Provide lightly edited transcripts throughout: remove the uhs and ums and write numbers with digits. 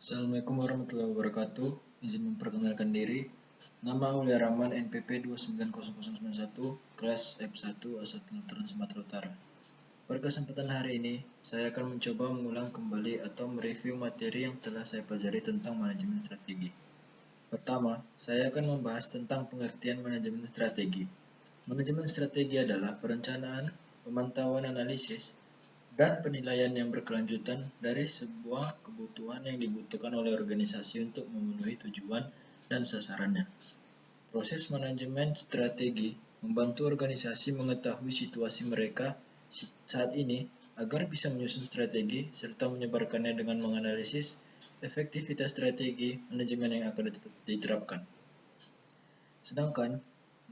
Assalamualaikum warahmatullahi wabarakatuh. Izin memperkenalkan diri. Nama Aulia Rahman, NPP 290091, kelas F1 A1 Notran Sumatera Utara. Pada kesempatan hari ini, saya akan mencoba mengulang kembali atau mereview materi yang telah saya pelajari tentang manajemen strategi. Pertama, saya akan membahas tentang pengertian manajemen strategi. Manajemen strategi adalah perencanaan, pemantauan analisis, dan penilaian yang berkelanjutan dari sebuah kebutuhan yang dibutuhkan oleh organisasi untuk memenuhi tujuan dan sasarannya. Proses manajemen strategi membantu organisasi mengetahui situasi mereka saat ini agar bisa menyusun strategi serta menyebarkannya dengan menganalisis efektivitas strategi manajemen yang akan diterapkan. Sedangkan,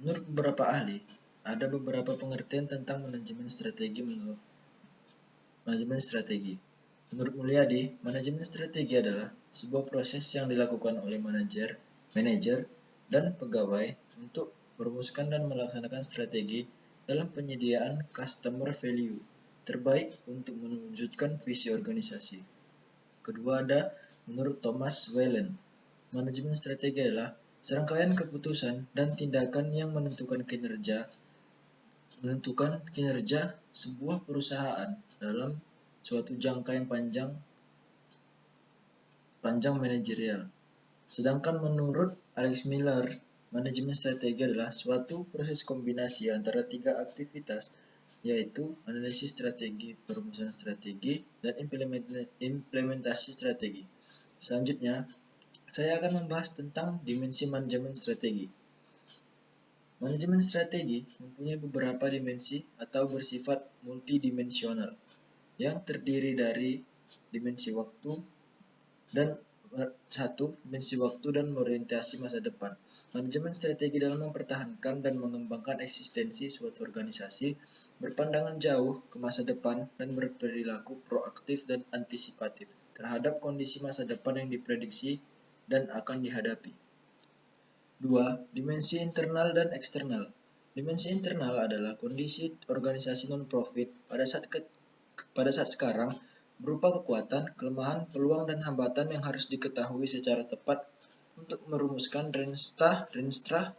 menurut beberapa ahli, ada beberapa pengertian tentang manajemen strategi Menurut Mulyadi, manajemen strategi adalah sebuah proses yang dilakukan oleh manajer, dan pegawai untuk merumuskan dan melaksanakan strategi dalam penyediaan customer value terbaik untuk mewujudkan visi organisasi. Kedua ada, menurut Thomas Whelan, manajemen strategi adalah serangkaian keputusan dan tindakan yang menentukan kinerja sebuah perusahaan dalam suatu jangka yang panjang manajerial. Sedangkan menurut Alex Miller, manajemen strategi adalah suatu proses kombinasi antara tiga aktivitas, yaitu analisis strategi, perumusan strategi, dan implementasi strategi. Selanjutnya, saya akan membahas tentang dimensi manajemen strategi. Manajemen strategi mempunyai beberapa dimensi atau bersifat multidimensional yang terdiri dari dimensi waktu dan orientasi masa depan. Manajemen strategi dalam mempertahankan dan mengembangkan eksistensi suatu organisasi, berpandangan jauh ke masa depan dan berperilaku proaktif dan antisipatif terhadap kondisi masa depan yang diprediksi dan akan dihadapi. 2. Dimensi internal dan eksternal. Dimensi internal adalah kondisi organisasi non-profit pada saat sekarang, berupa kekuatan, kelemahan, peluang, dan hambatan yang harus diketahui secara tepat untuk merumuskan renstra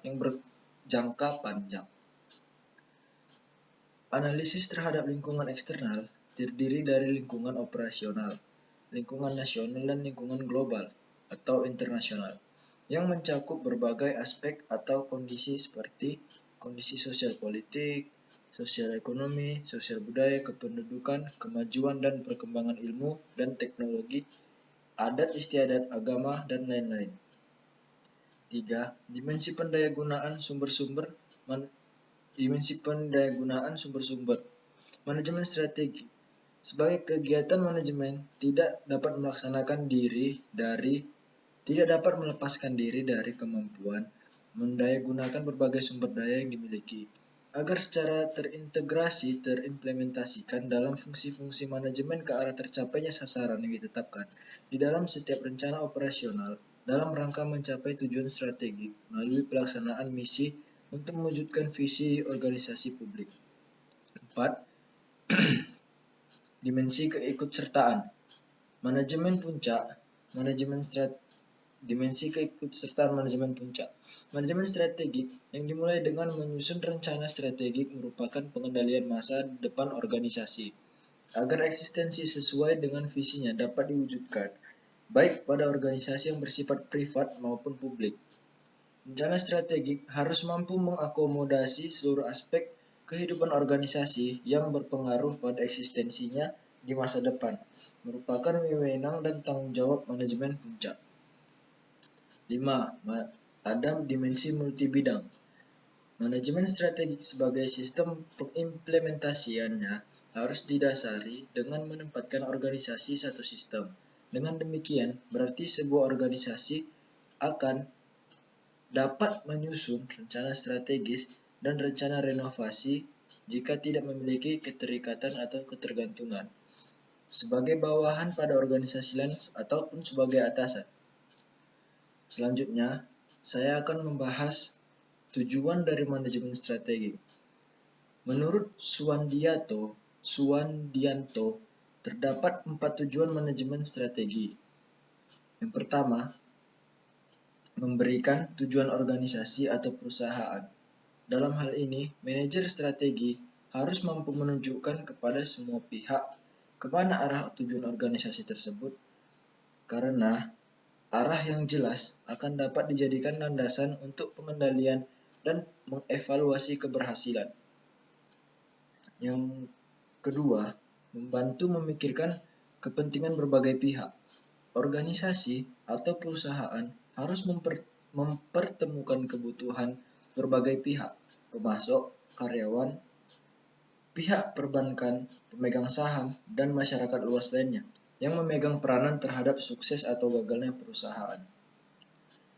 yang berjangka panjang. Analisis terhadap lingkungan eksternal terdiri dari lingkungan operasional, lingkungan nasional, dan lingkungan global atau internasional, yang mencakup berbagai aspek atau kondisi seperti kondisi sosial politik, sosial ekonomi, sosial budaya, kependudukan, kemajuan dan perkembangan ilmu dan teknologi, adat istiadat, agama, dan lain-lain. 3. Dimensi pendayagunaan sumber-sumber. Manajemen strategi sebagai kegiatan manajemen tidak dapat melepaskan diri dari kemampuan mendayagunakan berbagai sumber daya yang dimiliki agar secara terimplementasikan dalam fungsi-fungsi manajemen ke arah tercapainya sasaran yang ditetapkan di dalam setiap rencana operasional dalam rangka mencapai tujuan strategik melalui pelaksanaan misi untuk mewujudkan visi organisasi publik. 4. Dimensi keikutsertaan. Dimensi keikutsertaan manajemen puncak. Manajemen strategik yang dimulai dengan menyusun rencana strategik merupakan pengendalian masa depan organisasi agar eksistensi sesuai dengan visinya dapat diwujudkan, baik pada organisasi yang bersifat privat maupun publik. Rencana strategik harus mampu mengakomodasi seluruh aspek kehidupan organisasi yang berpengaruh pada eksistensinya di masa depan, merupakan wewenang dan tanggung jawab manajemen puncak. 5. Ada dimensi multibidang. Manajemen strategik sebagai sistem pengimplementasiannya harus didasari dengan menempatkan organisasi satu sistem. Dengan demikian, berarti sebuah organisasi akan dapat menyusun rencana strategis dan rencana renovasi jika tidak memiliki keterikatan atau ketergantungan sebagai bawahan pada organisasi lain ataupun sebagai atasan. Selanjutnya, saya akan membahas tujuan dari manajemen strategi. Menurut Suwandianto, terdapat 4 tujuan manajemen strategi. Yang pertama, memberikan tujuan organisasi atau perusahaan. Dalam hal ini, manajer strategi harus mampu menunjukkan kepada semua pihak kemana arah tujuan organisasi tersebut, karena arah yang jelas akan dapat dijadikan landasan untuk pengendalian dan mengevaluasi keberhasilan. Yang kedua, membantu memikirkan kepentingan berbagai pihak. Organisasi atau perusahaan harus mempertemukan kebutuhan berbagai pihak, pemasok, karyawan, pihak perbankan, pemegang saham, dan masyarakat luas lainnya yang memegang peranan terhadap sukses atau gagalnya perusahaan.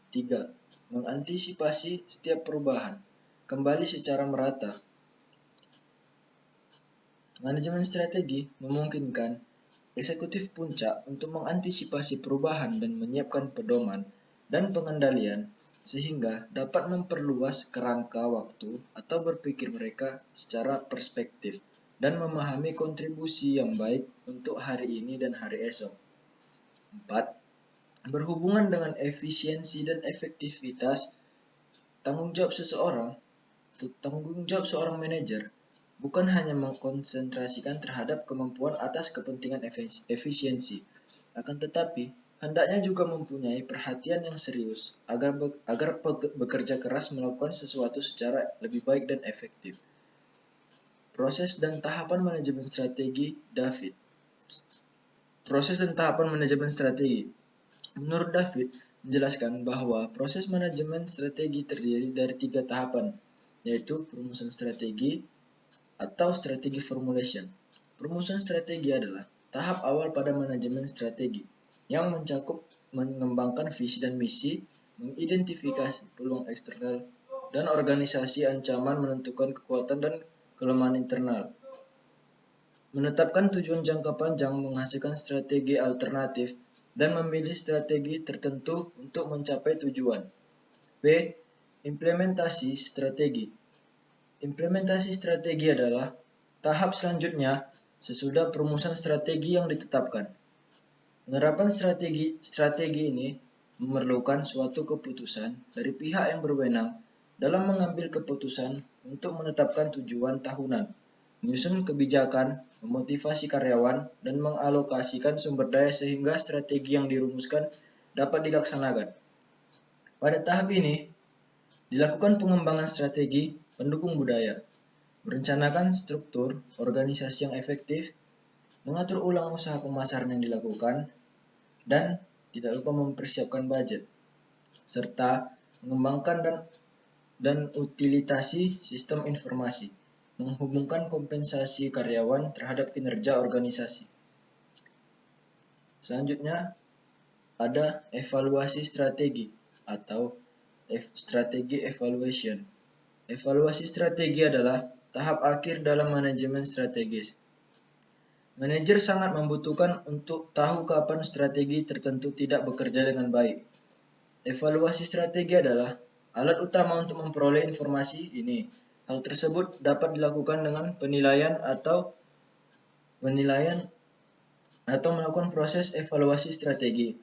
3. Mengantisipasi setiap perubahan, kembali secara merata. Manajemen strategi memungkinkan eksekutif puncak untuk mengantisipasi perubahan dan menyiapkan pedoman dan pengendalian sehingga dapat memperluas kerangka waktu atau berpikir mereka secara perspektif dan memahami kontribusi yang baik untuk hari ini dan hari esok. 4. Berhubungan dengan efisiensi dan efektivitas, tanggung jawab seorang manajer bukan hanya mengkonsentrasikan terhadap kemampuan atas kepentingan efisiensi, akan tetapi hendaknya juga mempunyai perhatian yang serius agar bekerja keras melakukan sesuatu secara lebih baik dan efektif. Proses dan tahapan manajemen strategi David. Proses dan tahapan manajemen strategi. Menurut David, menjelaskan bahwa proses manajemen strategi terdiri dari 3 tahapan, yaitu perumusan strategi atau strategi formulation. Perumusan strategi adalah tahap awal pada manajemen strategi yang mencakup mengembangkan visi dan misi, mengidentifikasi peluang eksternal dan organisasi, ancaman, menentukan kekuatan dan kelemahan internal, menetapkan tujuan jangka panjang, menghasilkan strategi alternatif, dan memilih strategi tertentu untuk mencapai tujuan. B. Implementasi strategi. Implementasi strategi adalah tahap selanjutnya sesudah perumusan strategi yang ditetapkan. Penerapan strategi ini memerlukan suatu keputusan dari pihak yang berwenang dalam mengambil keputusan untuk menetapkan tujuan tahunan, menyusun kebijakan, memotivasi karyawan, dan mengalokasikan sumber daya sehingga strategi yang dirumuskan dapat dilaksanakan. Pada tahap ini, dilakukan pengembangan strategi pendukung budaya, merencanakan struktur organisasi yang efektif, mengatur ulang usaha pemasaran yang dilakukan, dan tidak lupa mempersiapkan budget, serta mengembangkan dan utilitasi sistem informasi, menghubungkan kompensasi karyawan terhadap kinerja organisasi. Selanjutnya, ada evaluasi strategi atau strategi evaluation. Evaluasi strategi adalah tahap akhir dalam manajemen strategis. Manajer sangat membutuhkan untuk tahu kapan strategi tertentu tidak bekerja dengan baik. Evaluasi strategi adalah alat utama untuk memperoleh informasi ini. Hal tersebut dapat dilakukan dengan penilaian atau melakukan proses evaluasi strategi.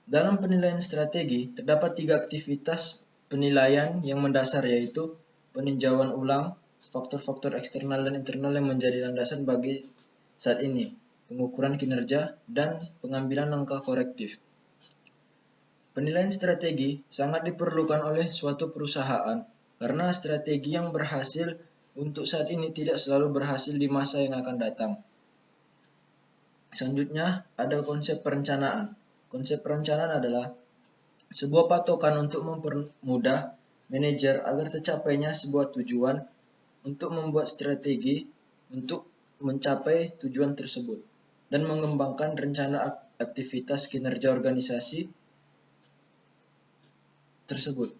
Dalam penilaian strategi, terdapat 3 aktivitas penilaian yang mendasar, yaitu peninjauan ulang, faktor-faktor eksternal dan internal yang menjadi landasan bagi saat ini, pengukuran kinerja, dan pengambilan langkah korektif. Penilaian strategi sangat diperlukan oleh suatu perusahaan karena strategi yang berhasil untuk saat ini tidak selalu berhasil di masa yang akan datang. Selanjutnya, ada konsep perencanaan. Konsep perencanaan adalah sebuah patokan untuk mempermudah manajer agar tercapainya sebuah tujuan untuk membuat strategi untuk mencapai tujuan tersebut dan mengembangkan rencana aktivitas kinerja organisasi tersebut.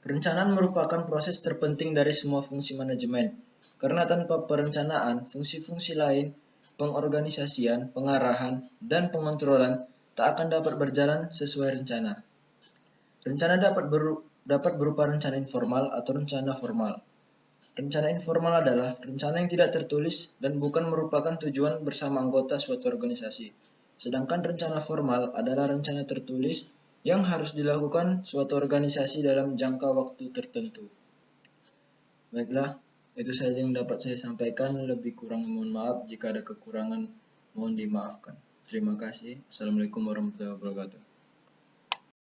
Perencanaan merupakan proses terpenting dari semua fungsi manajemen, karena tanpa perencanaan, fungsi-fungsi lain, pengorganisasian, pengarahan, dan pengontrolan tak akan dapat berjalan sesuai rencana. Rencana dapat berupa rencana informal atau rencana formal. Rencana informal adalah rencana yang tidak tertulis dan bukan merupakan tujuan bersama anggota suatu organisasi. Sedangkan rencana formal adalah rencana tertulis yang harus dilakukan suatu organisasi dalam jangka waktu tertentu. Baiklah, itu saja yang dapat saya sampaikan. Lebih kurang mohon maaf. Jika ada kekurangan, mohon dimaafkan. Terima kasih. Assalamualaikum warahmatullahi wabarakatuh.